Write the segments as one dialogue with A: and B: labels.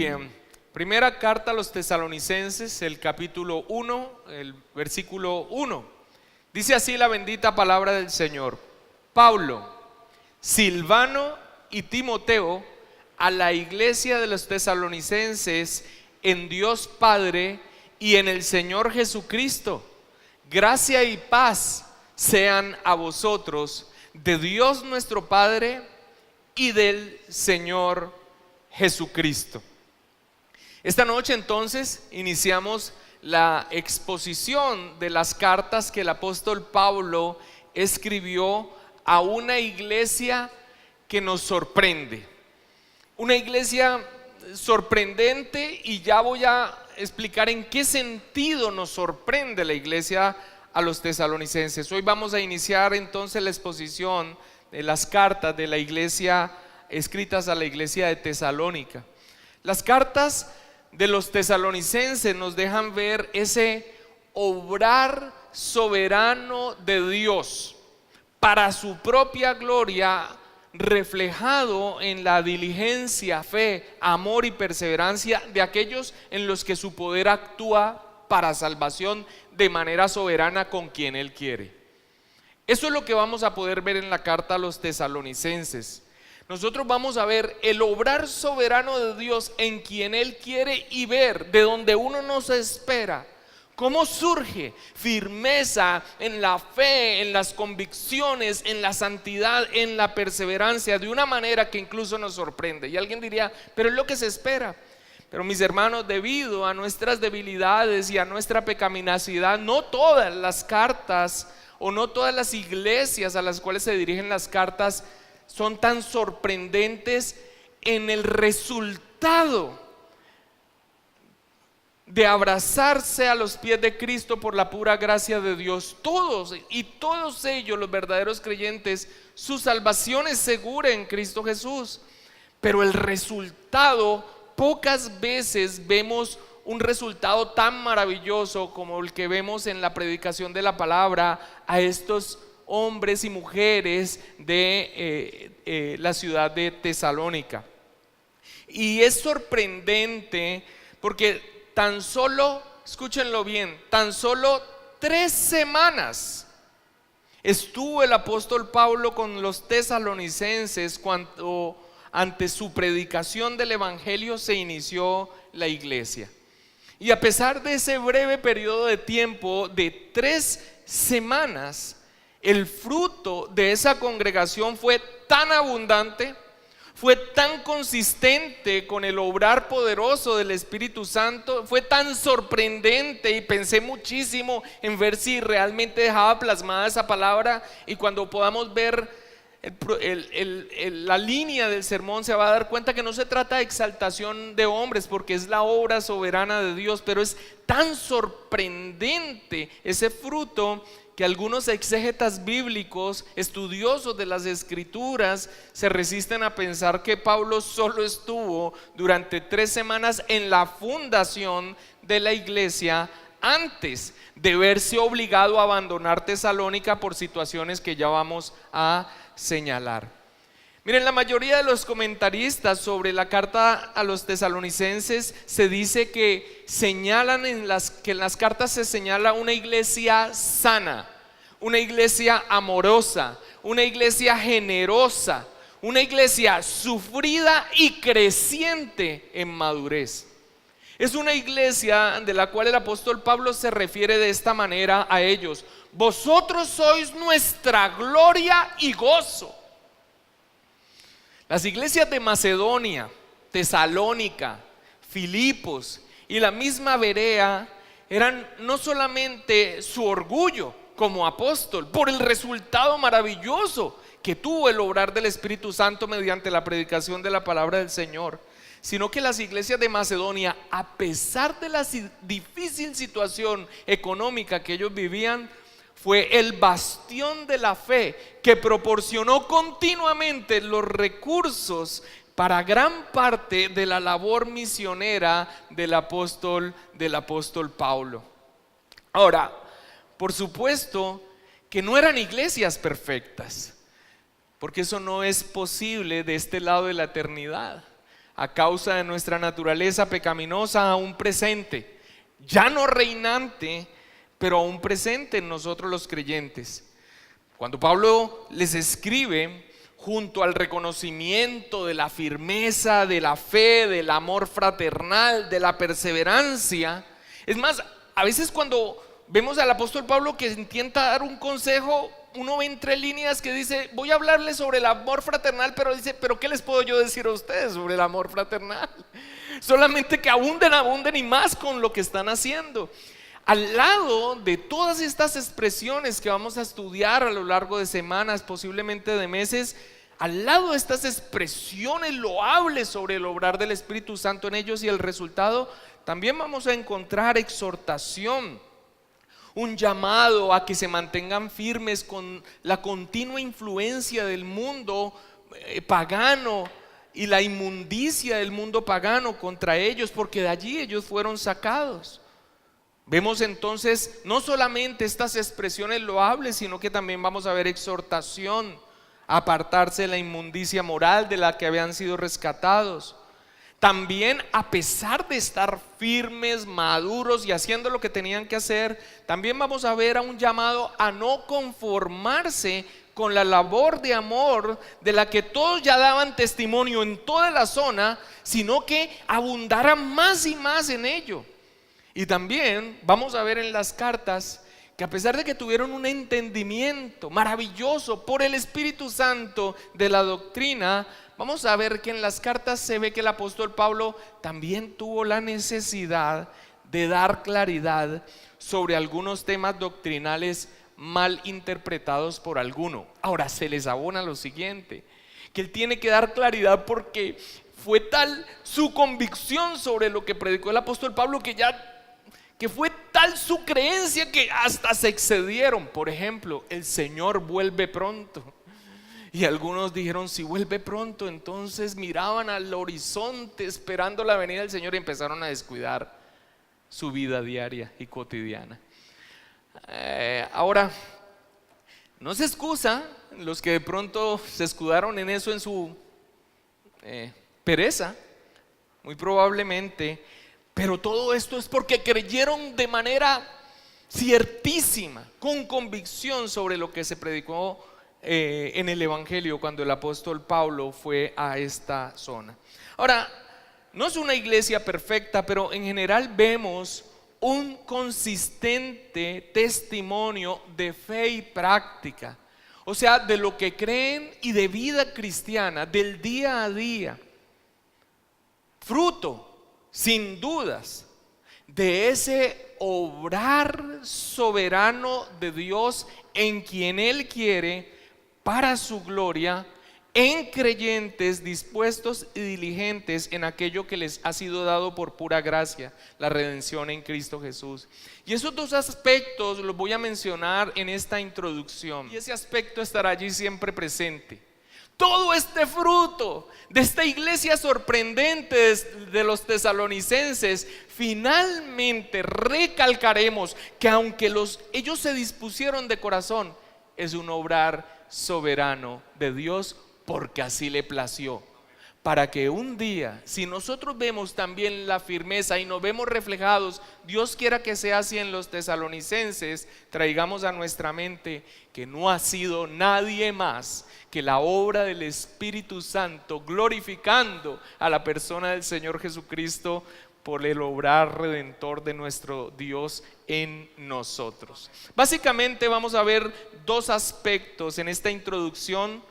A: bien, primera carta a los Tesalonicenses, el capítulo 1, el versículo 1. Dice así la bendita palabra del Señor: Pablo, Silvano y Timoteo, a la iglesia de los Tesalonicenses, en Dios Padre y en el Señor Jesucristo, gracia y paz sean a vosotros, de Dios nuestro Padre y del Señor Jesucristo. Esta noche entonces iniciamos la exposición de las cartas que el apóstol Pablo escribió a una iglesia que nos sorprende, una iglesia sorprendente, y ya voy a explicar en qué sentido nos sorprende la iglesia a los tesalonicenses. Hoy vamos a iniciar entonces la exposición de las cartas de la iglesia escritas a la iglesia de Tesalónica. Las cartas de los tesalonicenses nos dejan ver ese obrar soberano de Dios para su propia gloria, reflejado en la diligencia, fe, amor y perseverancia de aquellos en los que su poder actúa para salvación de manera soberana con quien Él quiere. Eso es lo que vamos a poder ver en la carta a los tesalonicenses. Nosotros vamos a ver el obrar soberano de Dios en quien Él quiere y ver de donde uno no se espera cómo surge firmeza en la fe, en las convicciones, en la santidad, en la perseverancia, de una manera que incluso nos sorprende. Y alguien diría, pero es lo que se espera. Pero mis hermanos, debido a nuestras debilidades y a nuestra pecaminosidad, no todas las cartas o no todas las iglesias a las cuales se dirigen las cartas son tan sorprendentes en el resultado de abrazarse a los pies de Cristo por la pura gracia de Dios. Todos ellos, los verdaderos creyentes, su salvación es segura en Cristo Jesús, pero el resultado, pocas veces vemos un resultado tan maravilloso como el que vemos en la predicación de la palabra a estos hombres y mujeres de la ciudad de Tesalónica. Y es sorprendente porque tan solo, escúchenlo bien, tan solo 3 semanas estuvo el apóstol Pablo con los tesalonicenses cuando ante su predicación del evangelio se inició la iglesia. Y a pesar de ese breve periodo de tiempo de 3 semanas, el fruto de esa congregación fue tan abundante, fue tan consistente con el obrar poderoso del Espíritu Santo, fue tan sorprendente, y pensé muchísimo en ver si realmente dejaba plasmada esa palabra, y cuando podamos ver la línea del sermón se va a dar cuenta que no se trata de exaltación de hombres, porque es la obra soberana de Dios, pero es tan sorprendente ese fruto que algunos exégetas bíblicos, estudiosos de las escrituras, se resisten a pensar que Pablo solo estuvo durante 3 semanas en la fundación de la iglesia antes de verse obligado a abandonar Tesalónica por situaciones que ya vamos a señalar. Miren, la mayoría de los comentaristas sobre la carta a los tesalonicenses se dice que señalan que en las cartas se señala una iglesia sana, una iglesia amorosa, una iglesia generosa, una iglesia sufrida y creciente en madurez. Es una iglesia de la cual el apóstol Pablo se refiere de esta manera a ellos: vosotros sois nuestra gloria y gozo. Las iglesias de Macedonia, Tesalónica, Filipos y la misma Berea eran no solamente su orgullo como apóstol por el resultado maravilloso que tuvo el obrar del Espíritu Santo mediante la predicación de la palabra del Señor, sino que las iglesias de Macedonia, a pesar de la difícil situación económica que ellos vivían, fue el bastión de la fe que proporcionó continuamente los recursos para gran parte de la labor misionera del apóstol Pablo. Ahora, por supuesto que no eran iglesias perfectas, porque eso no es posible de este lado de la eternidad. a causa de nuestra naturaleza pecaminosa aún presente, ya no reinante, pero aún presente en nosotros los creyentes. Cuando Pablo les escribe, junto al reconocimiento de la firmeza, de la fe, del amor fraternal, de la perseverancia, es más, a veces cuando vemos al apóstol Pablo que intenta dar un consejo, uno ve entre líneas que dice: voy a hablarles sobre el amor fraternal, pero dice: pero ¿qué les puedo yo decir a ustedes sobre el amor fraternal? Solamente que abunden y más con lo que están haciendo. Al lado de todas estas expresiones que vamos a estudiar a lo largo de semanas, posiblemente de meses, al lado de estas expresiones loables sobre el obrar del Espíritu Santo en ellos y el resultado, también vamos a encontrar exhortación, un llamado a que se mantengan firmes con la continua influencia del mundo pagano y la inmundicia del mundo pagano contra ellos, porque de allí ellos fueron sacados. Vemos entonces no solamente estas expresiones loables, sino que también vamos a ver exhortación a apartarse de la inmundicia moral de la que habían sido rescatados. También, a pesar de estar firmes, maduros y haciendo lo que tenían que hacer, también vamos a ver a un llamado a no conformarse con la labor de amor de la que todos ya daban testimonio en toda la zona, sino que abundaran más y más en ello. Y también vamos a ver en las cartas que, a pesar de que tuvieron un entendimiento maravilloso por el Espíritu Santo de la doctrina, vamos a ver que en las cartas se ve que el apóstol Pablo también tuvo la necesidad de dar claridad sobre algunos temas doctrinales mal interpretados por alguno. Ahora se les abona lo siguiente, que él tiene que dar claridad porque fue tal su convicción sobre lo que predicó el apóstol Pablo que fue tal su creencia que hasta se excedieron. Por ejemplo, el Señor vuelve pronto. Y algunos dijeron: si vuelve pronto, entonces miraban al horizonte esperando la venida del Señor y empezaron a descuidar su vida diaria y cotidiana. Ahora, no se excusa los que de pronto se escudaron en eso en su pereza, muy probablemente. Pero todo esto es porque creyeron de manera ciertísima, con convicción, sobre lo que se predicó en el Evangelio cuando el apóstol Pablo fue a esta zona. Ahora, no es una iglesia perfecta, pero en general vemos un consistente testimonio de fe y práctica, o sea, de lo que creen y de vida cristiana, del día a día, fruto, sin dudas, de ese obrar soberano de Dios en quien Él quiere para su gloria, en creyentes dispuestos y diligentes en aquello que les ha sido dado por pura gracia, la redención en Cristo Jesús. Y esos dos aspectos los voy a mencionar en esta introducción, y ese aspecto estará allí siempre presente. Todo este fruto de esta iglesia sorprendente de los tesalonicenses, finalmente recalcaremos que aunque ellos se dispusieron de corazón, es un obrar soberano de Dios, porque así le plació. Para que un día, si nosotros vemos también la firmeza y nos vemos reflejados, Dios quiera que sea así en los tesalonicenses, traigamos a nuestra mente que no ha sido nadie más que la obra del Espíritu Santo, glorificando a la persona del Señor Jesucristo por el obrar redentor de nuestro Dios en nosotros. Básicamente vamos a ver dos aspectos en esta introducción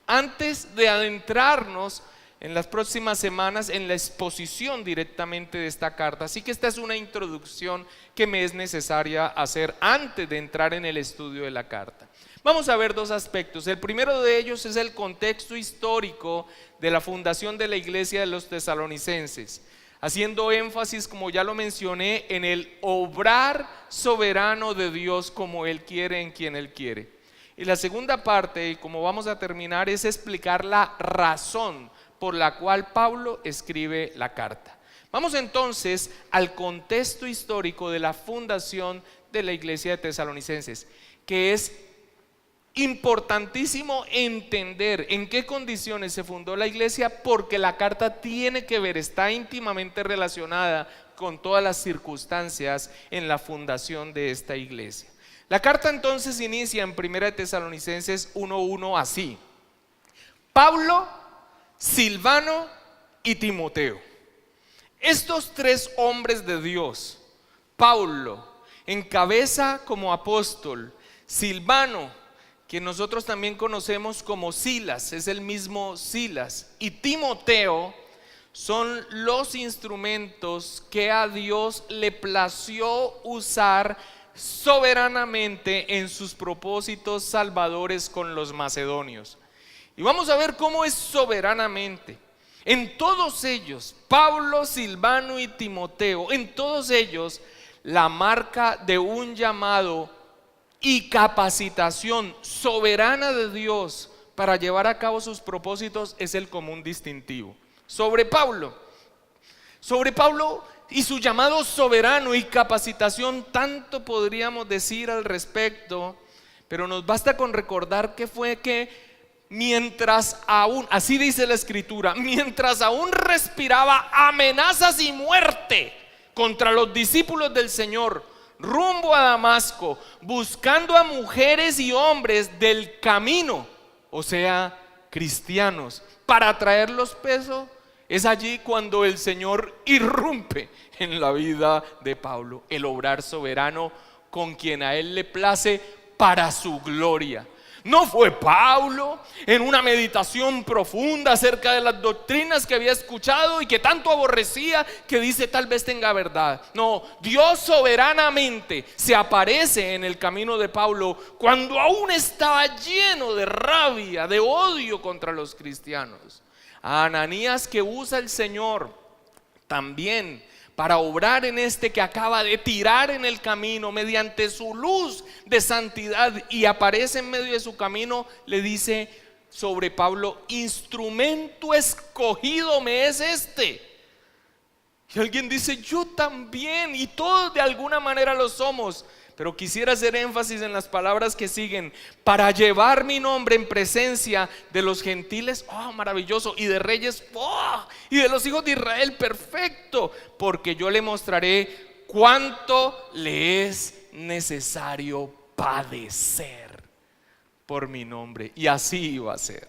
A: antes de adentrarnos en las próximas semanas en la exposición directamente de esta carta. Así que esta es una introducción que me es necesaria hacer antes de entrar en el estudio de la carta. Vamos a ver dos aspectos. El primero de ellos es el contexto histórico de la fundación de la iglesia de los tesalonicenses, haciendo énfasis, como ya lo mencioné, en el obrar soberano de Dios como Él quiere, en quien Él quiere. Y la segunda parte, y como vamos a terminar, es explicar la razón por la cual Pablo escribe la carta. Vamos entonces al contexto histórico de la fundación de la iglesia de tesalonicenses, que es importantísimo entender en qué condiciones se fundó la iglesia, porque la carta tiene que ver, está íntimamente relacionada con todas las circunstancias en la fundación de esta iglesia. La carta entonces inicia en 1 Tesalonicenses 1:1 así: Pablo, Silvano y Timoteo. Estos tres hombres de Dios, Pablo encabeza como apóstol, Silvano, que nosotros también conocemos como Silas, es el mismo Silas, y Timoteo, son los instrumentos que a Dios le plació usar soberanamente en sus propósitos salvadores con los macedonios. Y vamos a ver cómo es soberanamente. En todos ellos, Pablo, Silvano y Timoteo, en todos ellos, la marca de un llamado y capacitación soberana de Dios para llevar a cabo sus propósitos es el común distintivo. Sobre Pablo y su llamado soberano y capacitación, tanto podríamos decir al respecto, pero nos basta con recordar que fue que mientras aún, así dice la escritura, mientras aún respiraba amenazas y muerte contra los discípulos del Señor, rumbo a Damasco, buscando a mujeres y hombres del camino, o sea, cristianos, para traerlos presos, es allí cuando el Señor irrumpe en la vida de Pablo, el obrar soberano con quien a él le place para su gloria. No fue Pablo en una meditación profunda acerca de las doctrinas que había escuchado y que tanto aborrecía, que dice tal vez tenga verdad. No, Dios soberanamente se aparece en el camino de Pablo cuando aún estaba lleno de rabia, de odio contra los cristianos. A Ananías, que usa el Señor también para obrar en este que acaba de tirar en el camino mediante su luz de santidad y aparece en medio de su camino, le dice sobre Pablo: instrumento escogido me es este. Y alguien dice: yo también, y todos de alguna manera lo somos. Pero quisiera hacer énfasis en las palabras que siguen: para llevar mi nombre en presencia de los gentiles, oh, maravilloso, y de reyes, oh, y de los hijos de Israel, perfecto, porque yo le mostraré cuánto le es necesario padecer por mi nombre. Y así iba a ser.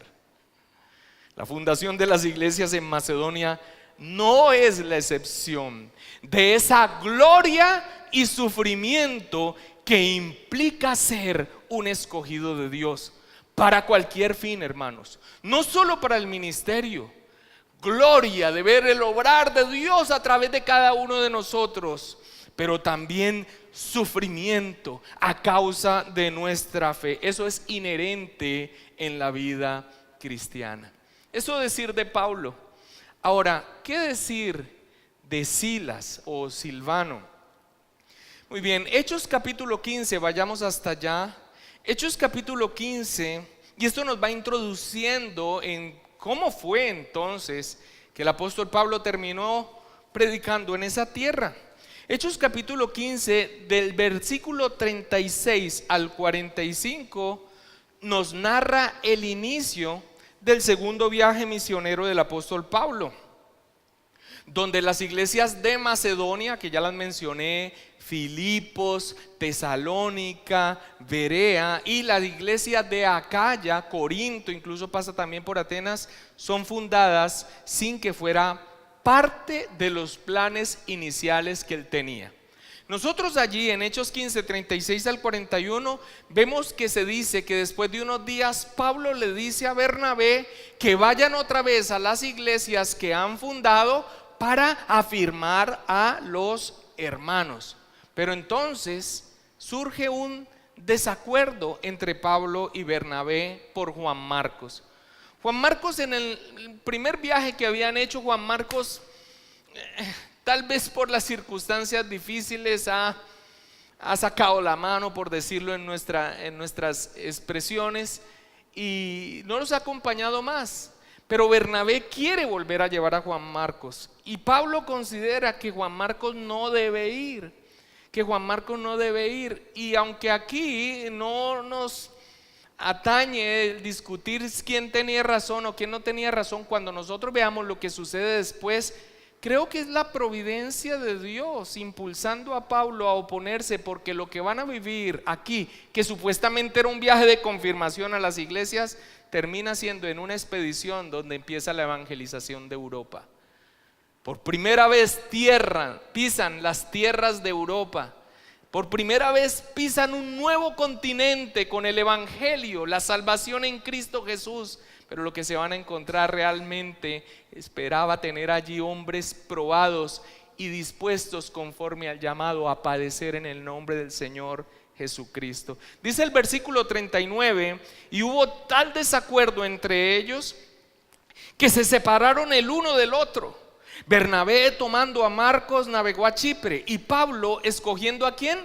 A: La fundación de las iglesias en Macedonia no es la excepción de esa gloria y sufrimiento que implica ser un escogido de Dios para cualquier fin, hermanos, no solo para el ministerio. Gloria de ver el obrar de Dios a través de cada uno de nosotros, pero también sufrimiento a causa de nuestra fe. Eso es inherente en la vida cristiana. Eso decir de Pablo. Ahora, ¿qué decir de Silas o Silvano? Muy bien, Hechos capítulo 15, vayamos hasta allá. Hechos capítulo 15, y esto nos va introduciendo en cómo fue entonces que el apóstol Pablo terminó predicando en esa tierra. Hechos capítulo 15, del versículo 36 al 45, nos narra el inicio del segundo viaje misionero del apóstol Pablo, donde las iglesias de Macedonia, que ya las mencioné, Filipos, Tesalónica, Berea, y la iglesia de Acaya, Corinto, incluso pasa también por Atenas, son fundadas sin que fuera parte de los planes iniciales que él tenía. Nosotros allí en Hechos 15, 36 al 41 vemos que se dice que después de unos días Pablo le dice a Bernabé que vayan otra vez a las iglesias que han fundado para afirmar a los hermanos. Pero entonces surge un desacuerdo entre Pablo y Bernabé por Juan Marcos. Juan Marcos, en el primer viaje que habían hecho, Juan Marcos, tal vez por las circunstancias difíciles, ha sacado la mano, por decirlo en nuestras expresiones, y no los ha acompañado más. Pero Bernabé quiere volver a llevar a Juan Marcos, y Pablo considera que Juan Marcos no debe ir, y aunque aquí no nos atañe el discutir quién tenía razón o quién no tenía razón. Cuando nosotros veamos lo que sucede después, creo que es la providencia de Dios impulsando a Pablo a oponerse, porque lo que van a vivir aquí, que supuestamente era un viaje de confirmación a las iglesias, termina siendo en una expedición donde empieza la evangelización de Europa. Por primera vez pisan las tierras de Europa. Por primera vez pisan un nuevo continente con el evangelio, la salvación en Cristo Jesús. Pero lo que se van a encontrar realmente, esperaba tener allí hombres probados y dispuestos conforme al llamado a padecer en el nombre del Señor Jesucristo. Dice el versículo 39: y hubo tal desacuerdo entre ellos que se separaron el uno del otro. Bernabé, tomando a Marcos, navegó a Chipre, y Pablo, escogiendo ¿a quién?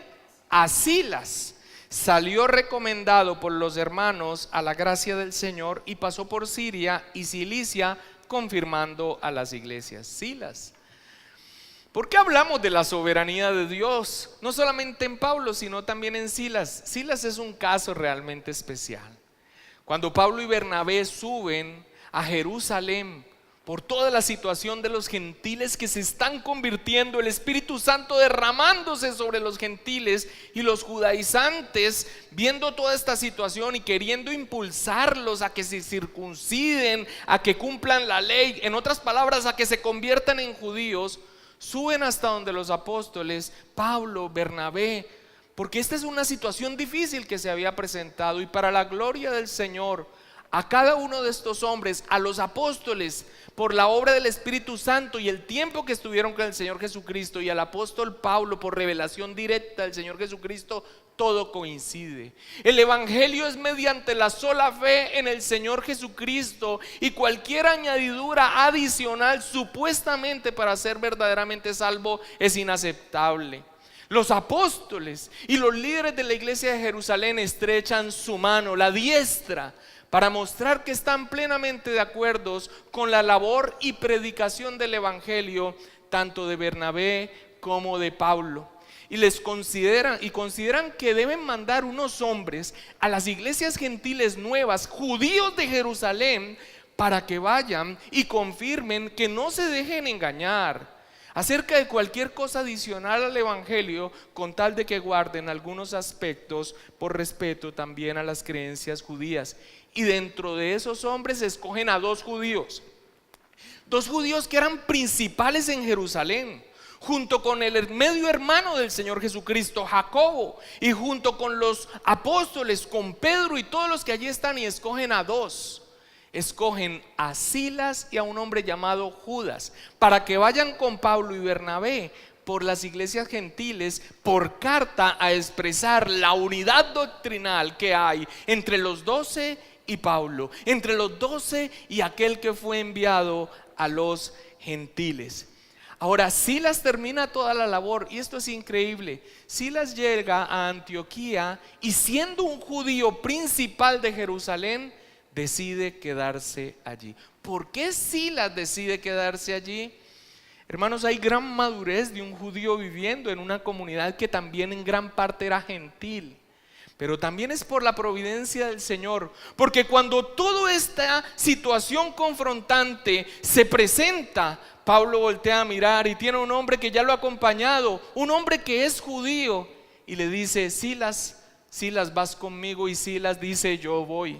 A: A Silas, salió recomendado por los hermanos a la gracia del Señor, y pasó por Siria y Cilicia, confirmando a las iglesias. Silas. ¿Por qué hablamos de la soberanía de Dios? No solamente en Pablo, sino también en Silas. Silas es un caso realmente especial. Cuando Pablo y Bernabé suben a Jerusalén por toda la situación de los gentiles que se están convirtiendo, el Espíritu Santo derramándose sobre los gentiles, y los judaizantes viendo toda esta situación y queriendo impulsarlos a que se circunciden, a que cumplan la ley, en otras palabras, a que se conviertan en judíos, suben hasta donde los apóstoles, Pablo, Bernabé, porque esta es una situación difícil que se había presentado, y para la gloria del Señor, a cada uno de estos hombres, a los apóstoles, por la obra del Espíritu Santo y el tiempo que estuvieron con el Señor Jesucristo, y al apóstol Pablo por revelación directa del Señor Jesucristo, todo coincide. El evangelio es mediante la sola fe en el Señor Jesucristo, y cualquier añadidura adicional supuestamente para ser verdaderamente salvo es inaceptable. Los apóstoles y los líderes de la iglesia de Jerusalén estrechan su mano, la diestra, para mostrar que están plenamente de acuerdo con la labor y predicación del evangelio, tanto de Bernabé como de Pablo. Y consideran que deben mandar unos hombres a las iglesias gentiles nuevas, judíos de Jerusalén, para que vayan y confirmen, que no se dejen engañar acerca de cualquier cosa adicional al evangelio, con tal de que guarden algunos aspectos por respeto también a las creencias judías. Y dentro de esos hombres escogen a dos judíos que eran principales en Jerusalén, junto con el medio hermano del Señor Jesucristo, Jacobo, y junto con los apóstoles, con Pedro y todos los que allí están, y escogen a dos. Escogen a Silas y a un hombre llamado Judas, para que vayan con Pablo y Bernabé por las iglesias gentiles, por carta, a expresar la unidad doctrinal que hay entre los 12 y Pablo, entre los 12 y aquel que fue enviado a los gentiles. Ahora, Silas termina toda la labor, y esto es increíble. Silas llega a Antioquía, y siendo un judío principal de Jerusalén, decide quedarse allí. ¿Por qué Silas decide quedarse allí? Hermanos, hay gran madurez de un judío viviendo en una comunidad que también en gran parte era gentil. Pero también es por la providencia del Señor, porque cuando toda esta situación confrontante se presenta, Pablo voltea a mirar y tiene un hombre que ya lo ha acompañado, un hombre que es judío, y le dice: Silas, vas conmigo. Y Silas dice: yo voy.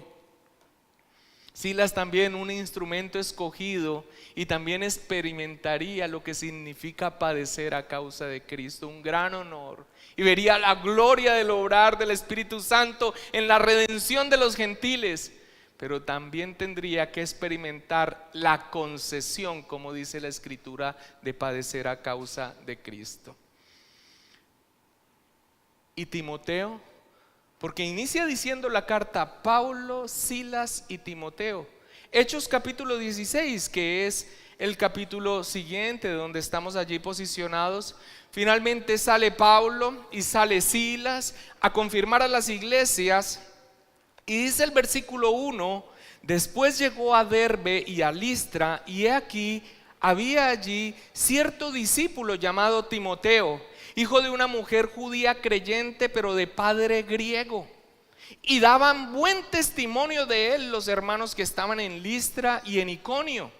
A: Silas, también un instrumento escogido, y también experimentaría lo que significa padecer a causa de Cristo, un gran honor, y vería la gloria del obrar del Espíritu Santo en la redención de los gentiles, pero también tendría que experimentar la concesión, como dice la Escritura, de padecer a causa de Cristo. Y Timoteo, porque inicia diciendo la carta Pablo, Silas y Timoteo. Hechos capítulo 16, que es el capítulo siguiente donde estamos allí posicionados. Finalmente sale Pablo y sale Silas a confirmar a las iglesias, y dice el versículo 1: después llegó a Derbe y a Listra, y he aquí había allí cierto discípulo llamado Timoteo, hijo de una mujer judía creyente, pero de padre griego. y daban buen testimonio de él los hermanos que estaban en Listra y en Iconio.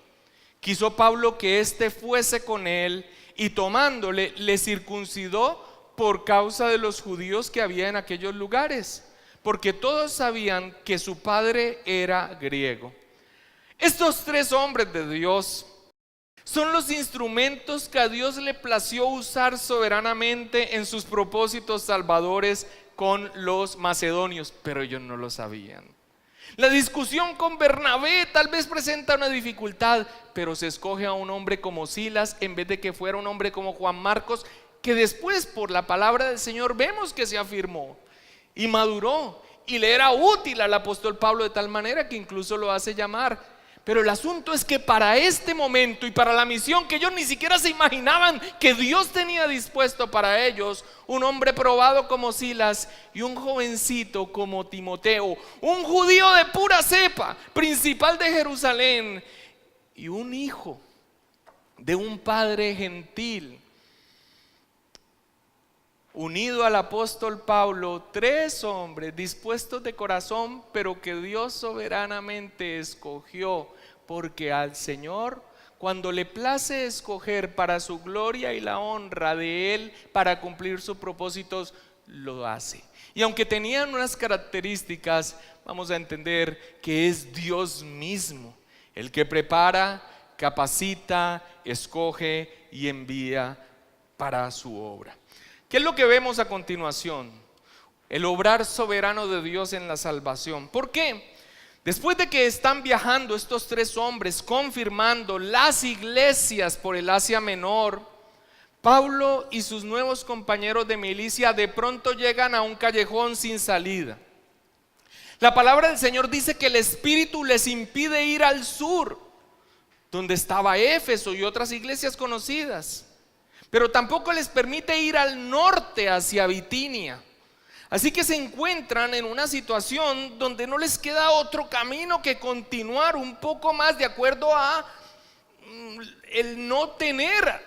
A: Quiso Pablo que éste fuese con él, y tomándole le circuncidó por causa de los judíos que había en aquellos lugares, porque todos sabían que su padre era griego. Estos tres hombres de Dios son los instrumentos que a Dios le plació usar soberanamente en sus propósitos salvadores con los macedonios, pero ellos no lo sabían. La discusión con Bernabé tal vez presenta una dificultad, pero se escoge a un hombre como Silas en vez de que fuera un hombre como Juan Marcos, que después por la palabra del Señor vemos que se afirmó y maduró y le era útil al apóstol Pablo de tal manera que incluso lo hace llamar. Pero el asunto es que para este momento y para la misión que ellos ni siquiera se imaginaban que Dios tenía dispuesto para ellos, un hombre probado como Silas y un jovencito como Timoteo, un judío de pura cepa, principal de Jerusalén, y un hijo de un padre gentil, unido al apóstol Pablo, tres hombres dispuestos de corazón, pero que Dios soberanamente escogió, porque al Señor, cuando le place escoger para su gloria y la honra de Él, para cumplir sus propósitos, lo hace. Y aunque tenían unas características, vamos a entender que es Dios mismo el que prepara, capacita, escoge y envía para su obra. ¿Qué es lo que vemos a continuación? El obrar soberano de Dios en la salvación. ¿Por qué? Después de que están viajando estos tres hombres, confirmando las iglesias por el Asia Menor, Pablo y sus nuevos compañeros de milicia de pronto llegan a un callejón sin salida. La palabra del Señor dice que el Espíritu les impide ir al sur, donde estaba Éfeso y otras iglesias conocidas, pero tampoco les permite ir al norte hacia Bitinia. Así que se encuentran en una situación donde no les queda otro camino que continuar un poco más de acuerdo a el no tener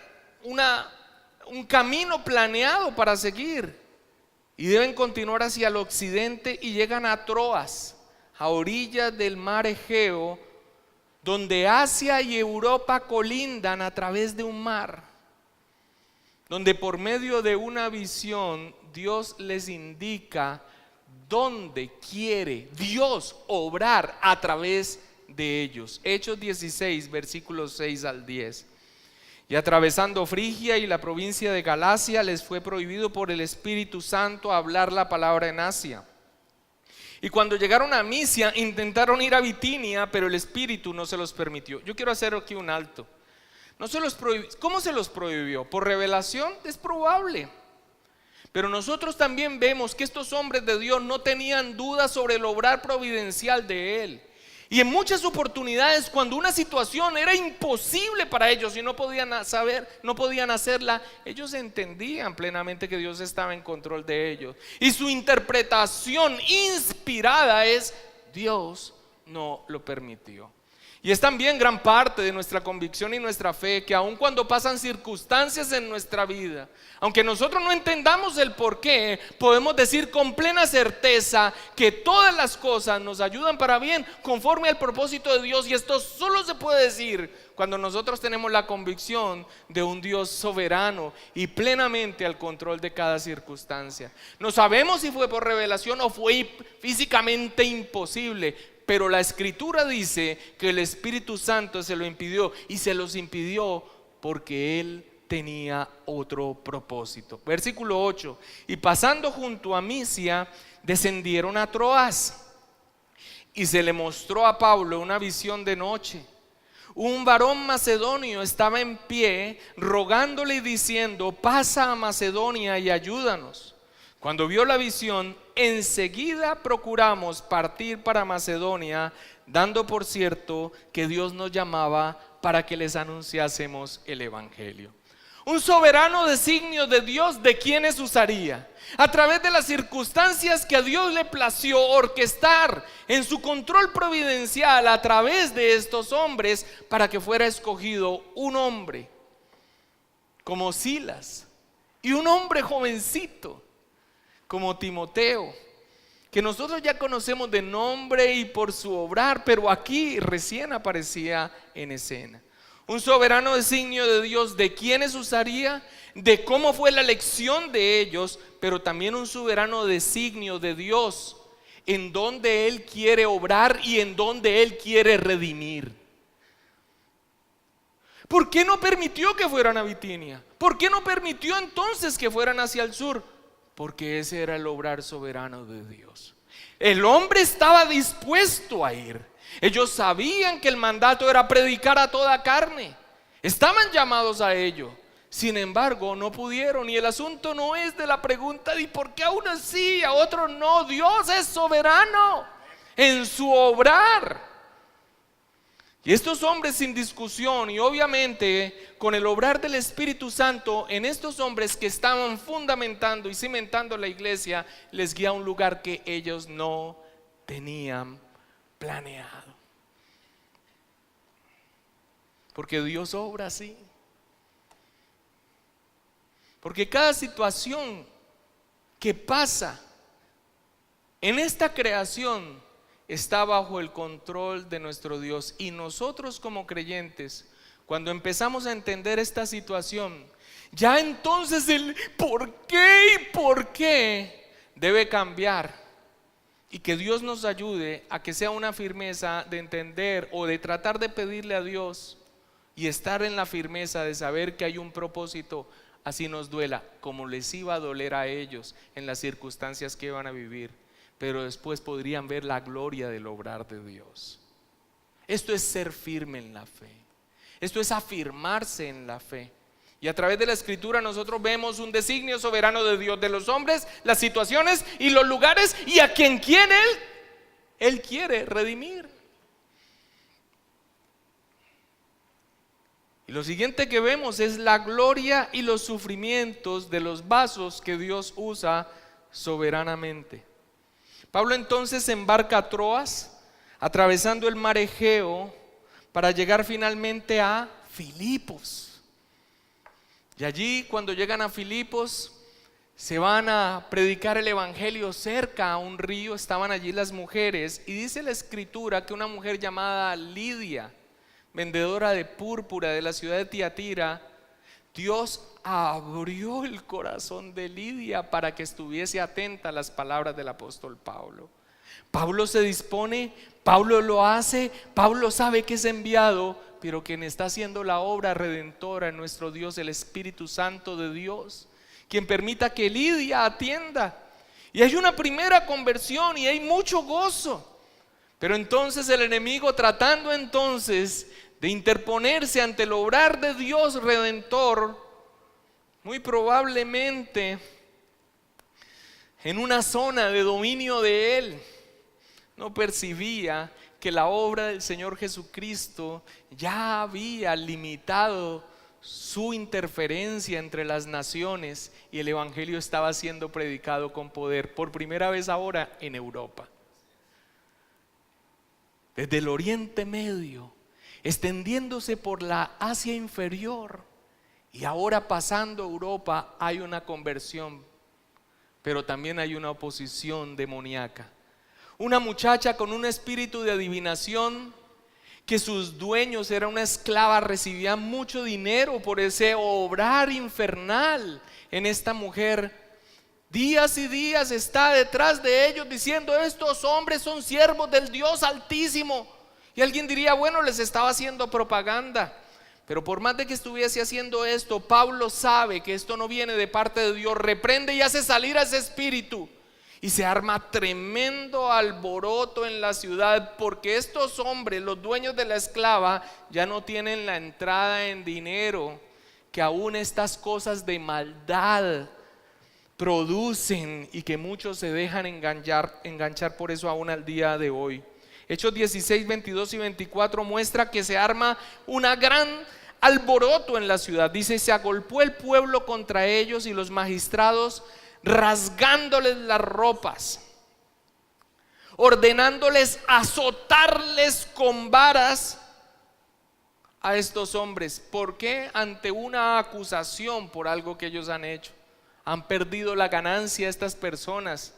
A: un camino planeado para seguir. Y deben continuar hacia el occidente y llegan a Troas, a orillas del mar Egeo, donde Asia y Europa colindan a través de un mar, donde por medio de una visión Dios les indica dónde quiere Dios obrar a través de ellos. Hechos 16, versículos 6 al 10. Y atravesando Frigia y la provincia de Galacia, les fue prohibido por el Espíritu Santo hablar la palabra en Asia. Y cuando llegaron a Misia, intentaron ir a Bitinia, pero el Espíritu no se los permitió. Yo quiero hacer aquí un alto. No se los prohibió. ¿Cómo se los prohibió? ¿Por revelación? Es probable. Pero nosotros también vemos que estos hombres de Dios no tenían dudas sobre el obrar providencial de Él. Y en muchas oportunidades, cuando una situación era imposible para ellos y no podían hacerla, ellos entendían plenamente que Dios estaba en control de ellos. Y su interpretación inspirada es: Dios no lo permitió. Y es también gran parte de nuestra convicción y nuestra fe que aun cuando pasan circunstancias en nuestra vida, aunque nosotros no entendamos el por qué, podemos decir con plena certeza que todas las cosas nos ayudan para bien conforme al propósito de Dios. Y esto solo se puede decir cuando nosotros tenemos la convicción de un Dios soberano y plenamente al control de cada circunstancia. No sabemos si fue por revelación o fue físicamente imposible, pero la Escritura dice que el Espíritu Santo se lo impidió, y se los impidió porque Él tenía otro propósito. Versículo 8: y pasando junto a Misia, descendieron a Troas, y se le mostró a Pablo una visión de noche. Un varón macedonio estaba en pie, rogándole y diciendo: pasa a Macedonia y ayúdanos. Cuando vio la visión, enseguida procuramos partir para Macedonia, dando por cierto que Dios nos llamaba para que les anunciásemos el evangelio. Un soberano designio de Dios de quienes usaría, a través de las circunstancias que a Dios le plació orquestar en su control providencial a través de estos hombres, para que fuera escogido un hombre como Silas y un hombre jovencito como Timoteo, que nosotros ya conocemos de nombre y por su obrar, pero aquí recién aparecía en escena. Un soberano designio de Dios de quiénes usaría, de cómo fue la elección de ellos, pero también un soberano designio de Dios en donde Él quiere obrar y en donde Él quiere redimir. ¿Por qué no permitió que fueran a Bitinia? ¿Por qué no permitió entonces que fueran hacia el sur? Porque ese era el obrar soberano de Dios. El hombre estaba dispuesto a ir. Ellos sabían que el mandato era predicar a toda carne. Estaban llamados a ello. Sin embargo, no pudieron. Y el asunto no es de la pregunta de ¿por qué a unos sí y a otros no? Dios es soberano en su obrar. Y estos hombres, sin discusión y obviamente con el obrar del Espíritu Santo en estos hombres que estaban fundamentando y cimentando la iglesia, les guía a un lugar que ellos no tenían planeado. Porque Dios obra así. Porque cada situación que pasa en esta creación está bajo el control de nuestro Dios. Y nosotros como creyentes, cuando empezamos a entender esta situación, ya entonces el por qué y por qué debe cambiar. Y que Dios nos ayude a que sea una firmeza de entender o de tratar de pedirle a Dios y estar en la firmeza de saber que hay un propósito, así nos duela, como les iba a doler a ellos en las circunstancias que iban a vivir. Pero después podrían ver la gloria del obrar de Dios. Esto es ser firme en la fe. Esto es afirmarse en la fe. Y a través de la Escritura nosotros vemos un designio soberano de Dios, de los hombres, las situaciones y los lugares, y a quien Él quiere redimir. Y lo siguiente que vemos es la gloria y los sufrimientos de los vasos que Dios usa soberanamente. Pablo entonces embarca a Troas, atravesando el mar Egeo, para llegar finalmente a Filipos. Y allí, cuando llegan a Filipos, se van a predicar el evangelio cerca a un río. Estaban allí las mujeres, y dice la Escritura que una mujer llamada Lidia, vendedora de púrpura de la ciudad de Tiatira, Dios abrió el corazón de Lidia para que estuviese atenta a las palabras del apóstol Pablo. Pablo se dispone, Pablo lo hace, Pablo sabe que es enviado, pero quien está haciendo la obra redentora en nuestro Dios, el Espíritu Santo de Dios, quien permita que Lidia atienda. Y hay una primera conversión y hay mucho gozo. Pero entonces el enemigo, tratando entonces de interponerse ante el obrar de Dios redentor, muy probablemente en una zona de dominio de él, no percibía que la obra del Señor Jesucristo ya había limitado su interferencia entre las naciones, y el evangelio estaba siendo predicado con poder por primera vez ahora en Europa. Desde el Oriente Medio, extendiéndose por la Asia inferior, y ahora pasando a Europa, hay una conversión, pero también hay una oposición demoníaca. Una muchacha con un espíritu de adivinación, que sus dueños, era una esclava, recibían mucho dinero por ese obrar infernal en esta mujer. Días y días está detrás de ellos diciendo: estos hombres son siervos del Dios Altísimo. Y alguien diría: bueno, les estaba haciendo propaganda. Pero por más de que estuviese haciendo esto, Pablo sabe que esto no viene de parte de Dios. Reprende y hace salir a ese espíritu, y se arma tremendo alboroto en la ciudad, porque estos hombres, los dueños de la esclava, ya no tienen la entrada en dinero que aún estas cosas de maldad producen, y que muchos se dejan enganchar por eso aún al día de hoy. Hechos 16, 22 y 24 muestra que se arma una gran alboroto en la ciudad. Dice: se agolpó el pueblo contra ellos, y los magistrados, rasgándoles las ropas, ordenándoles azotarles con varas a estos hombres. ¿Por qué? Ante una acusación por algo que ellos han hecho. Han perdido la ganancia estas personas,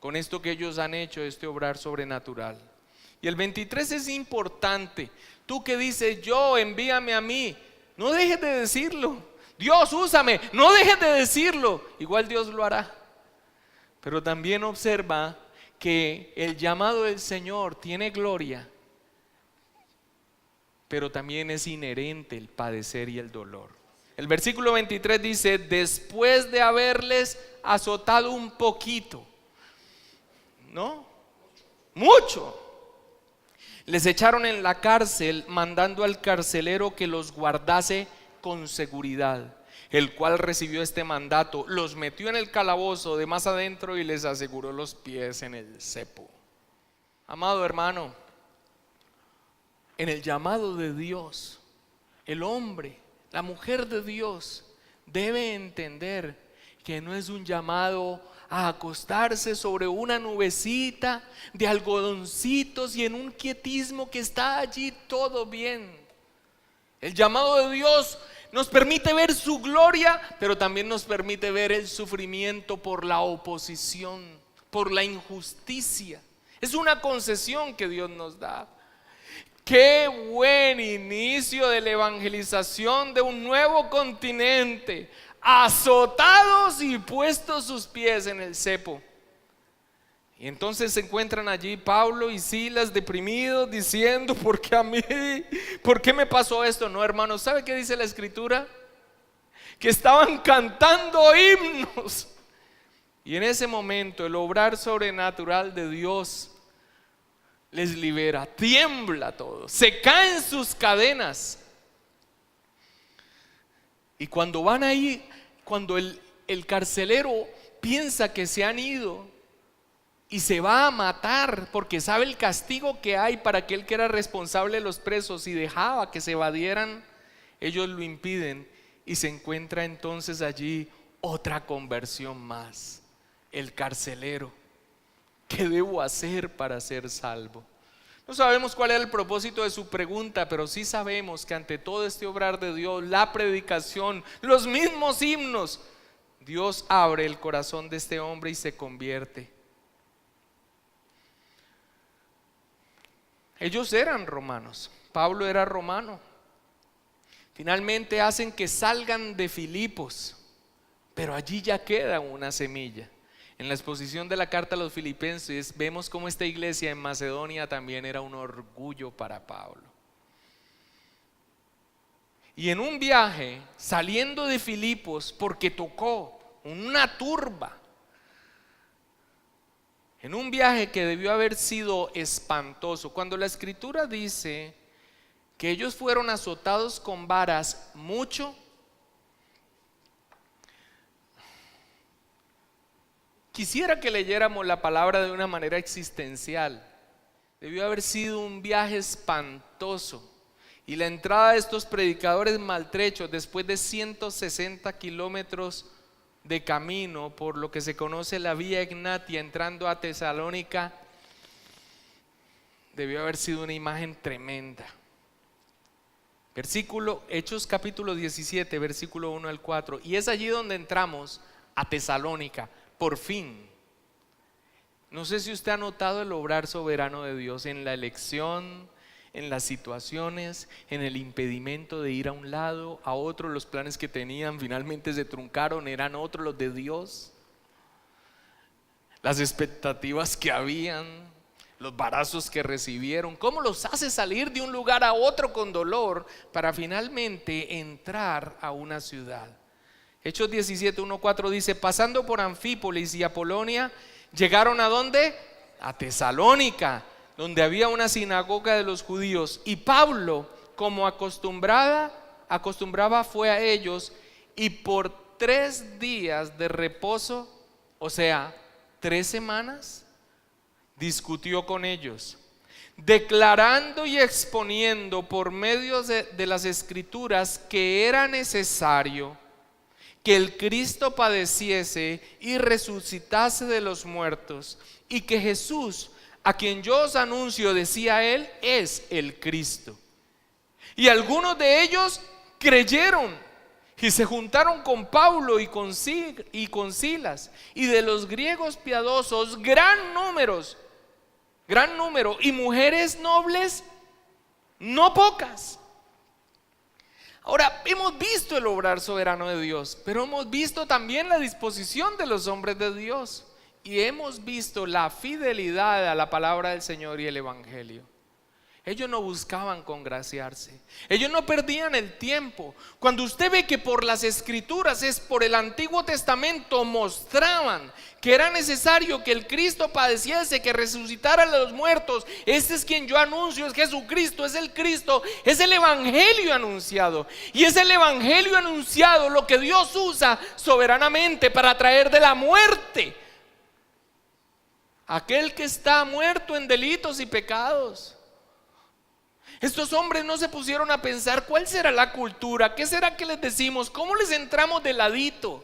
A: con esto que ellos han hecho, este obrar sobrenatural. Y el 23 es importante. Tú que dices, yo, envíame a mí, no dejes de decirlo. Dios, úsame, no dejes de decirlo. Igual Dios lo hará. Pero también observa que el llamado del Señor tiene gloria, pero también es inherente el padecer y el dolor. El versículo 23 dice, después de haberles azotado un poquito, ¿no? Mucho. Les echaron en la cárcel, mandando al carcelero que los guardase con seguridad, el cual recibió este mandato, los metió en el calabozo de más adentro y les aseguró los pies en el cepo. Amado hermano, en el llamado de Dios, el hombre, la mujer de Dios debe entender que no es un llamado a acostarse sobre una nubecita de algodoncitos y en un quietismo que está allí todo bien. El llamado de Dios nos permite ver su gloria, pero también nos permite ver el sufrimiento por la oposición, por la injusticia. Es una concesión que Dios nos da. Qué buen inicio de la evangelización de un nuevo continente, azotados y puestos sus pies en el cepo. Y entonces se encuentran allí Pablo y Silas deprimidos diciendo, ¿por qué a mí? ¿Por qué me pasó esto? No, hermanos, ¿sabe qué dice la escritura? Que estaban cantando himnos. Y en ese momento el obrar sobrenatural de Dios les libera, tiembla todo, se caen sus cadenas. Y cuando van ahí, cuando el carcelero piensa que se han ido y se va a matar porque sabe el castigo que hay para aquel que era responsable de los presos y dejaba que se evadieran, ellos lo impiden y se encuentra entonces allí otra conversión más. El carcelero, ¿qué debo hacer para ser salvo? No sabemos cuál era el propósito de su pregunta, pero sí sabemos que ante todo este obrar de Dios, la predicación, los mismos himnos, Dios abre el corazón de este hombre y se convierte. Ellos eran romanos, Pablo era romano. Finalmente hacen que salgan de Filipos, pero allí ya queda una semilla. En la exposición de la carta a los Filipenses vemos cómo esta iglesia en Macedonia también era un orgullo para Pablo. Y en un viaje, saliendo de Filipos, porque tocó una turba, en un viaje que debió haber sido espantoso, cuando la escritura dice que ellos fueron azotados con varas mucho, quisiera que leyéramos la palabra de una manera existencial. Debió haber sido un viaje espantoso. Y la entrada de estos predicadores maltrechos después de 160 kilómetros de camino por lo que se conoce la Vía Egnatia entrando a Tesalónica, debió haber sido una imagen tremenda. Hechos capítulo 17, versículo 1 al 4. Y es allí donde entramos a Tesalónica. Por fin. No sé si usted ha notado el obrar soberano de Dios en la elección, en las situaciones, en el impedimento de ir a un lado, a otro. Los planes que tenían finalmente se truncaron, eran otros los de Dios. Las expectativas que habían, los varazos que recibieron, ¿cómo los hace salir de un lugar a otro con dolor para finalmente entrar a una ciudad? Hechos 17, 1, 4 dice, pasando por Anfípolis y Apolonia, llegaron ¿a dónde? A Tesalónica, donde había una sinagoga de los judíos. Y Pablo, como acostumbraba, fue a ellos y por 3 días de reposo, o sea, 3 semanas, discutió con ellos, declarando y exponiendo por medio de las escrituras que era necesario que el Cristo padeciese y resucitase de los muertos, y que Jesús, a quien yo os anuncio, decía él, es el Cristo. Y algunos de ellos creyeron, Y se juntaron con Pablo y con Silas, y de los griegos piadosos gran número, y mujeres nobles no pocas. Ahora, hemos visto el obrar soberano de Dios, pero hemos visto también la disposición de los hombres de Dios, y hemos visto la fidelidad a la palabra del Señor y el Evangelio. Ellos no buscaban congraciarse, ellos no perdían el tiempo. Cuando usted ve que por las escrituras, es por el Antiguo Testamento, mostraban que era necesario que el Cristo padeciese, que resucitara a los muertos. Este es quien yo anuncio, es Jesucristo, es el Cristo, es el Evangelio anunciado. Y es el Evangelio anunciado lo que Dios usa soberanamente para traer de la muerte a aquel que está muerto en delitos y pecados. Estos hombres no se pusieron a pensar cuál será la cultura, qué será que les decimos, cómo les entramos de ladito.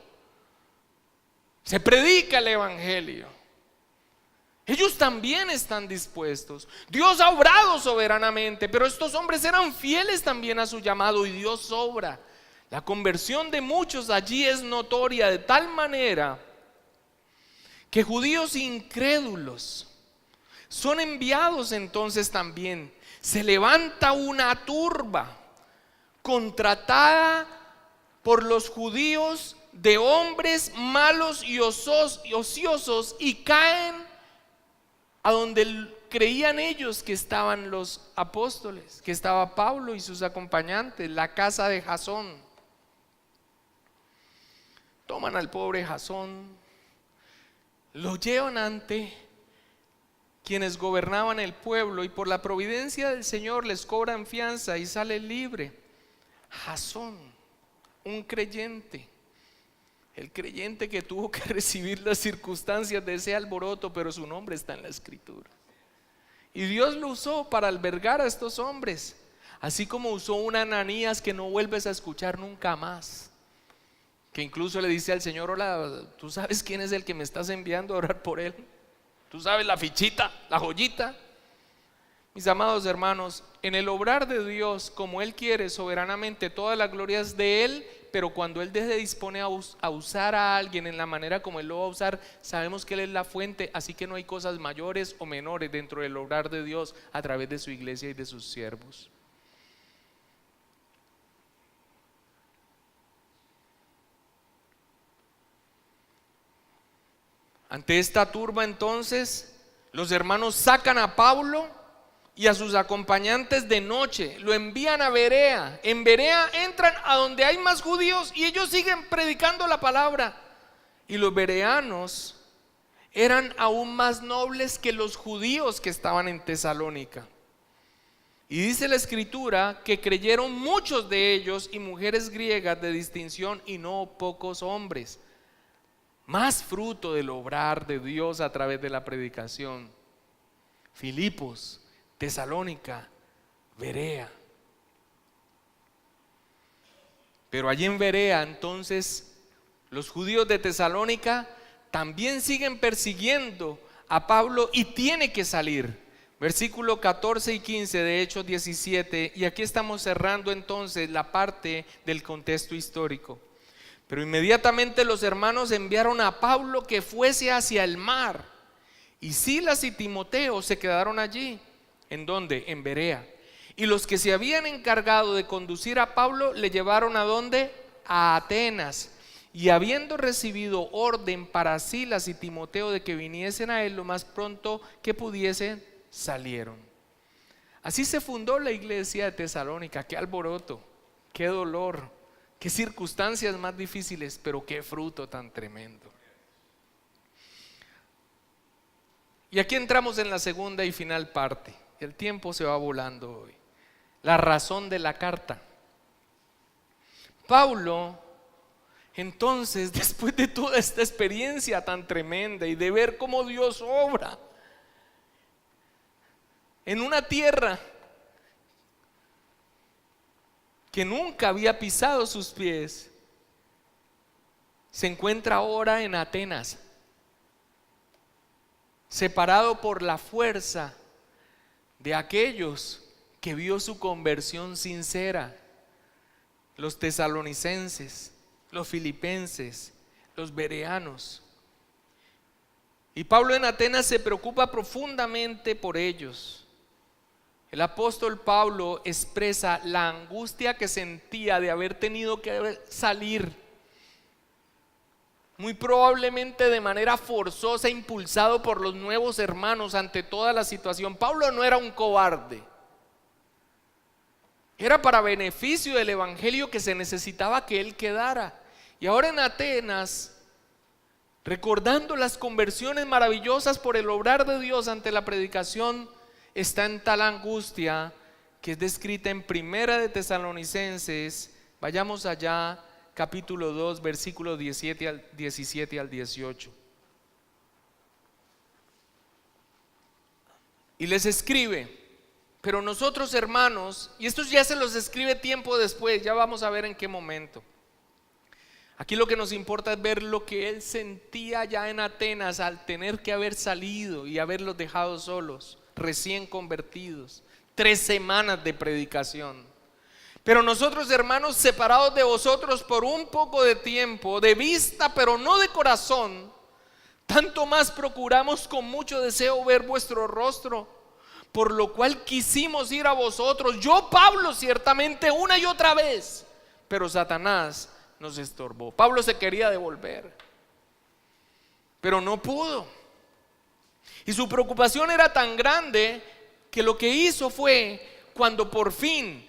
A: Se predica el Evangelio. Ellos también están dispuestos. Dios ha obrado soberanamente, pero estos hombres eran fieles también a su llamado, y Dios obra. La conversión de muchos allí es notoria, de tal manera que judíos incrédulos son enviados entonces también. Se levanta una turba contratada por los judíos de hombres malos y ociosos, y caen a donde creían ellos que estaban los apóstoles, que estaba Pablo y sus acompañantes, la casa de Jasón. Toman al pobre Jasón, lo llevan ante quienes gobernaban el pueblo, y por la providencia del Señor les cobran fianza y sale libre. Jasón, un creyente, el creyente que tuvo que recibir las circunstancias de ese alboroto, pero su nombre está en la Escritura. Y Dios lo usó para albergar a estos hombres, así como usó un Ananías que no vuelves a escuchar nunca más, que incluso le dice al Señor: hola, ¿tú sabes quién es el que me estás enviando a orar por él? ¿Tú sabes la fichita, la joyita? Mis amados hermanos, en el obrar de Dios, como Él quiere soberanamente, toda la gloria es de Él, pero cuando Él dispone a usar a alguien en la manera como Él lo va a usar, sabemos que Él es la fuente, así que no hay cosas mayores o menores dentro del obrar de Dios a través de su iglesia y de sus siervos. Ante esta turba entonces, los hermanos sacan a Pablo y a sus acompañantes de noche, lo envían a Berea. En Berea entran a donde hay más judíos y ellos siguen predicando la palabra. Y los bereanos eran aún más nobles que los judíos que estaban en Tesalónica. Y dice la Escritura que creyeron muchos de ellos, y mujeres griegas de distinción, y no pocos hombres. Más fruto del obrar de Dios a través de la predicación. Filipos, Tesalónica, Berea. Pero allí en Berea entonces los judíos de Tesalónica también siguen persiguiendo a Pablo y tiene que salir. Versículo 14 y 15 de Hechos 17, y aquí estamos cerrando entonces la parte del contexto histórico. Pero inmediatamente los hermanos enviaron a Pablo que fuese hacia el mar, y Silas y Timoteo se quedaron allí. ¿En dónde? En Berea. Y los que se habían encargado de conducir a Pablo le llevaron ¿a dónde? A Atenas. Y habiendo recibido orden para Silas y Timoteo de que viniesen a él lo más pronto que pudiesen, salieron. Así se fundó la iglesia de Tesalónica. Qué alboroto, qué dolor, qué circunstancias más difíciles, pero qué fruto tan tremendo. Y aquí entramos en la segunda y final parte. El tiempo se va volando hoy. La razón de la carta. Pablo, entonces, después de toda esta experiencia tan tremenda y de ver cómo Dios obra en una tierra que nunca había pisado sus pies, se encuentra ahora en Atenas, separado por la fuerza de aquellos que vio su conversión sincera, los tesalonicenses, los filipenses, los bereanos. Y Pablo en Atenas se preocupa profundamente por ellos. El apóstol Pablo expresa la angustia que sentía de haber tenido que salir, muy probablemente de manera forzosa, impulsado por los nuevos hermanos ante toda la situación. Pablo no era un cobarde. Era para beneficio del evangelio que se necesitaba que él quedara. Y ahora en Atenas, recordando las conversiones maravillosas por el obrar de Dios ante la predicación, está en tal angustia que es descrita en Primera de Tesalonicenses. Vayamos allá, capítulo 2, versículos 17 al 18. Y les escribe: pero nosotros, hermanos, y estos ya se los escribe tiempo después, ya vamos a ver en qué momento. Aquí lo que nos importa es ver lo que él sentía ya en Atenas al tener que haber salido y haberlos dejado solos, recién convertidos, 3 semanas de predicación. Pero nosotros, hermanos, separados de vosotros por un poco de tiempo, de vista pero no de corazón, tanto más procuramos con mucho deseo ver vuestro rostro, por lo cual quisimos ir a vosotros, yo Pablo ciertamente una y otra vez, pero Satanás nos estorbó. Pablo se quería devolver, pero no pudo. Y su preocupación era tan grande que lo que hizo fue, cuando por fin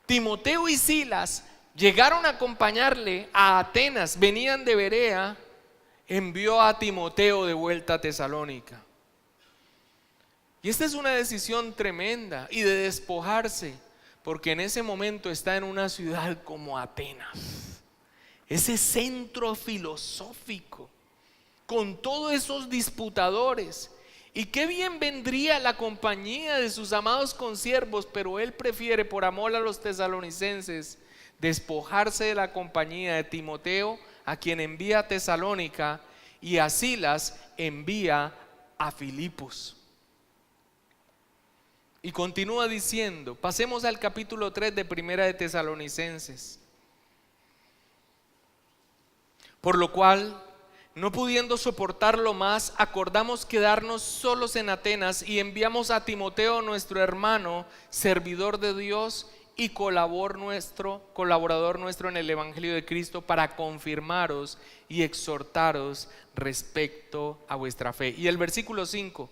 A: Timoteo y Silas llegaron a acompañarle a Atenas, venían de Berea, envió a Timoteo de vuelta a Tesalónica. Y esta es una decisión tremenda y de despojarse, porque en ese momento está en una ciudad como Atenas, ese centro filosófico, con todos esos disputadores. Y qué bien vendría la compañía de sus amados consiervos, pero él prefiere, por amor a los tesalonicenses, despojarse de la compañía de Timoteo, a quien envía a Tesalónica, y a Silas envía a Filipos. Y continúa diciendo, pasemos al capítulo 3 de Primera de Tesalonicenses. Por lo cual, no pudiendo soportarlo más, acordamos quedarnos solos en Atenas y enviamos a Timoteo, nuestro hermano, servidor de Dios y colaborador nuestro en el Evangelio de Cristo, para confirmaros y exhortaros respecto a vuestra fe. Y el versículo 5,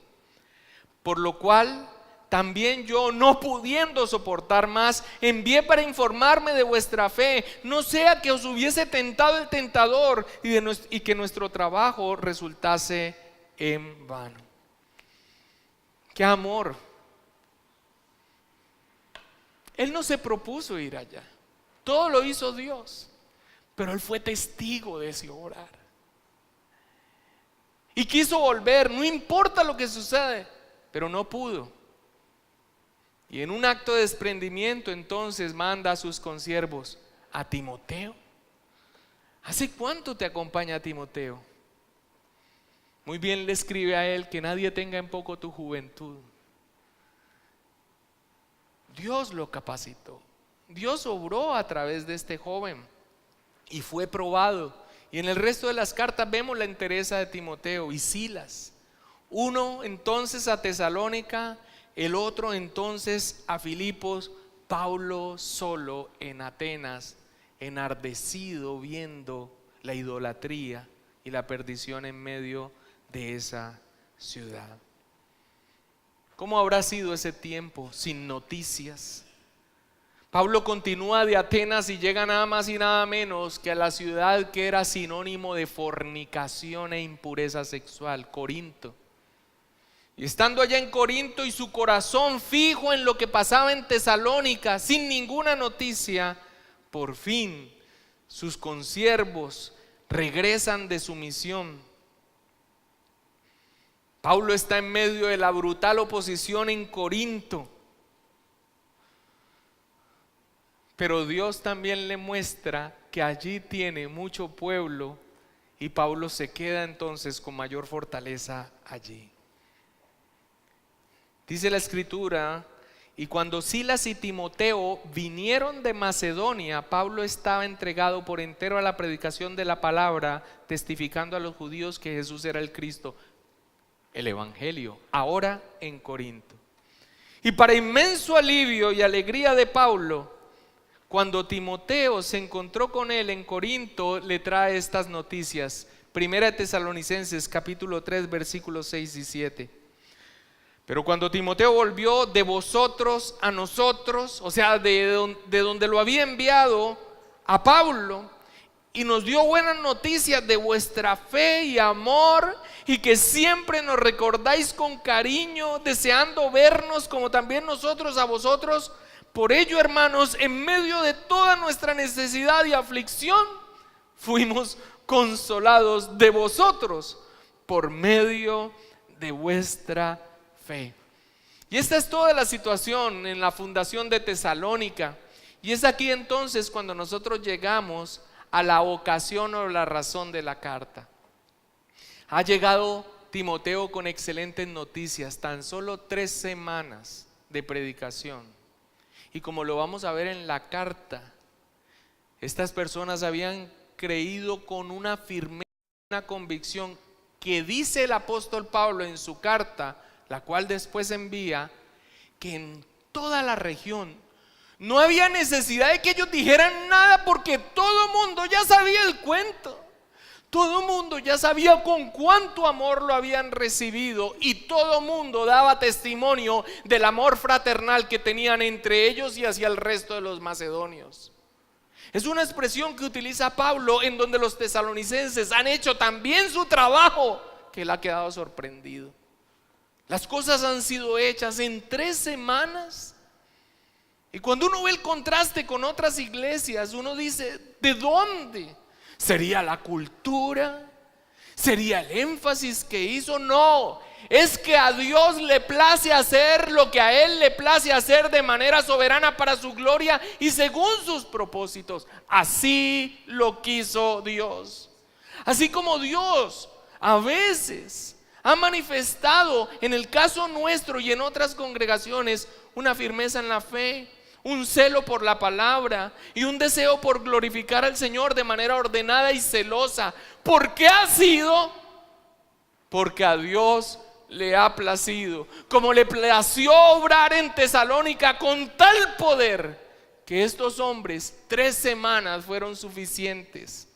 A: por lo cual también yo, no pudiendo soportar más, envié para informarme de vuestra fe, no sea que os hubiese tentado el tentador y que nuestro trabajo resultase en vano. ¡Qué amor! Él no se propuso ir allá, todo lo hizo Dios, pero él fue testigo de ese obrar. Y quiso volver, no importa lo que sucede, pero no pudo. Y en un acto de desprendimiento entonces manda a sus consiervos a Timoteo. ¿Hace cuánto te acompaña Timoteo? Muy bien le escribe a él: que nadie tenga en poco tu juventud. Dios lo capacitó, Dios obró a través de este joven y fue probado. Y en el resto de las cartas vemos la entereza de Timoteo y Silas. Uno entonces a Tesalónica, el otro entonces a Filipos, Pablo solo en Atenas, enardecido viendo la idolatría y la perdición en medio de esa ciudad. ¿Cómo habrá sido ese tiempo sin noticias? Pablo continúa de Atenas y llega nada más y nada menos que a la ciudad que era sinónimo de fornicación e impureza sexual, Corinto. Y estando allá en Corinto y su corazón fijo en lo que pasaba en Tesalónica, sin ninguna noticia, por fin sus consiervos regresan de su misión. Pablo está en medio de la brutal oposición en Corinto, pero Dios también le muestra que allí tiene mucho pueblo, y Pablo se queda entonces con mayor fortaleza allí. Dice la escritura: Y cuando Silas y Timoteo vinieron de Macedonia, Pablo estaba entregado por entero a la predicación de la palabra, testificando a los judíos que Jesús era el Cristo, el Evangelio, ahora en Corinto. Y para inmenso alivio y alegría de Pablo, cuando Timoteo se encontró con él en Corinto, le trae estas noticias. Primera de Tesalonicenses capítulo 3 versículos 6 y 7. Pero cuando Timoteo volvió de vosotros a nosotros, o sea, de donde lo había enviado a Pablo, y nos dio buenas noticias de vuestra fe y amor, y que siempre nos recordáis con cariño, deseando vernos como también nosotros a vosotros. Por ello, hermanos, en medio de toda nuestra necesidad y aflicción, fuimos consolados de vosotros por medio de vuestra fe. Y esta es toda la situación en la fundación de Tesalónica. Y es aquí entonces cuando nosotros llegamos a la ocasión o la razón de la carta. Ha llegado Timoteo con excelentes noticias, tan solo 3 semanas de predicación. Y como lo vamos a ver en la carta, estas personas habían creído con una firmeza, una convicción que dice el apóstol Pablo en su carta, la cual después envía, que en toda la región no había necesidad de que ellos dijeran nada, porque todo mundo ya sabía el cuento. Todo mundo ya sabía con cuánto amor lo habían recibido, y todo mundo daba testimonio del amor fraternal que tenían entre ellos y hacia el resto de los macedonios. Es una expresión que utiliza Pablo en donde los tesalonicenses han hecho también su trabajo, que él ha quedado sorprendido. Las cosas han sido hechas en 3 semanas. Y cuando uno ve el contraste con otras iglesias, uno dice, ¿de dónde? ¿Sería la cultura? ¿Sería el énfasis que hizo? No, es que a Dios le place hacer lo que a Él le place hacer de manera soberana para su gloria y según sus propósitos. Así lo quiso Dios. Así como Dios a veces ha manifestado en el caso nuestro y en otras congregaciones una firmeza en la fe, un celo por la palabra y un deseo por glorificar al Señor de manera ordenada y celosa. ¿Por qué ha sido? Porque a Dios le ha placido, como le plació obrar en Tesalónica con tal poder, que estos hombres 3 semanas fueron suficientes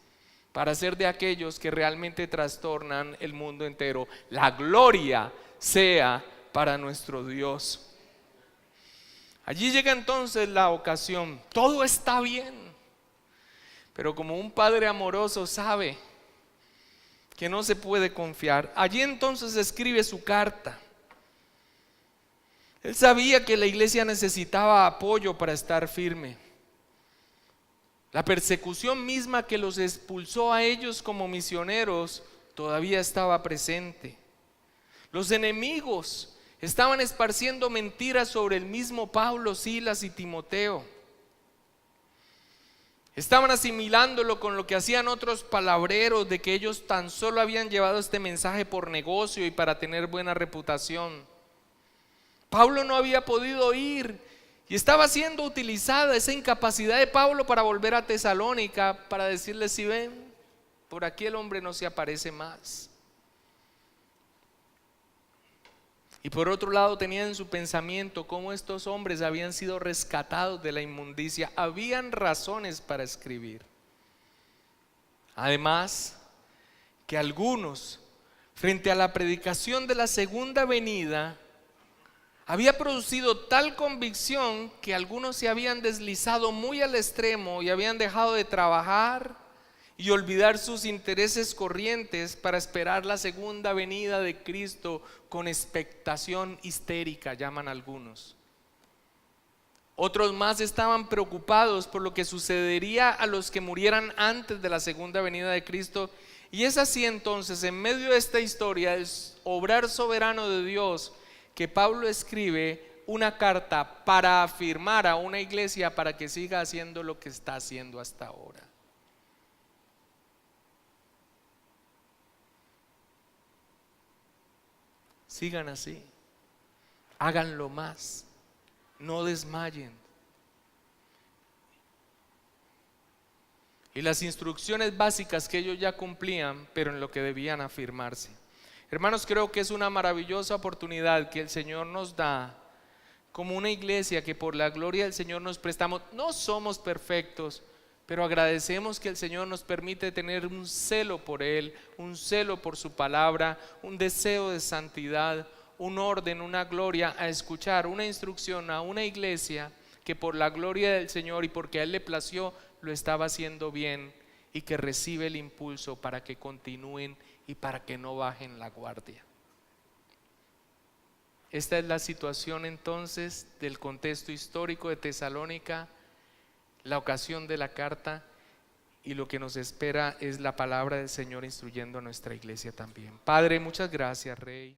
A: para ser de aquellos que realmente trastornan el mundo entero. La gloria sea para nuestro Dios. Allí llega entonces la ocasión. Todo está bien, pero como un padre amoroso sabe que no se puede confiar, allí entonces escribe su carta. Él sabía que la iglesia necesitaba apoyo para estar firme. La persecución misma que los expulsó a ellos como misioneros todavía estaba presente. Los enemigos estaban esparciendo mentiras sobre el mismo Pablo, Silas y Timoteo. Estaban asimilándolo con lo que hacían otros palabreros, de que ellos tan solo habían llevado este mensaje por negocio y para tener buena reputación. Pablo no había podido ir y estaba siendo utilizada esa incapacidad de Pablo para volver a Tesalónica, para decirles: si ven, por aquí el hombre no se aparece más. Y por otro lado tenía en su pensamiento cómo estos hombres habían sido rescatados de la inmundicia. Habían razones para escribir. Además, que algunos, frente a la predicación de la segunda venida, había producido tal convicción que algunos se habían deslizado muy al extremo y habían dejado de trabajar y olvidar sus intereses corrientes para esperar la segunda venida de Cristo con expectación histérica, llaman algunos. Otros más estaban preocupados por lo que sucedería a los que murieran antes de la segunda venida de Cristo. Y es así entonces, en medio de esta historia, el obrar soberano de Dios, que Pablo escribe una carta para afirmar a una iglesia para que siga haciendo lo que está haciendo hasta ahora. Sigan así, háganlo más, no desmayen. Y las instrucciones básicas que ellos ya cumplían, pero en lo que debían afirmarse. Hermanos, creo que es una maravillosa oportunidad que el Señor nos da como una iglesia que por la gloria del Señor nos prestamos. No somos perfectos, pero agradecemos que el Señor nos permite tener un celo por Él, un celo por su palabra, un deseo de santidad, un orden, una gloria a escuchar, una instrucción a una iglesia que por la gloria del Señor y porque a Él le plació lo estaba haciendo bien y que recibe el impulso para que continúen y para que no bajen la guardia. Esta es la situación entonces del contexto histórico de Tesalónica, la ocasión de la carta, y lo que nos espera es la palabra del Señor instruyendo a nuestra iglesia también. Padre, muchas gracias, Rey.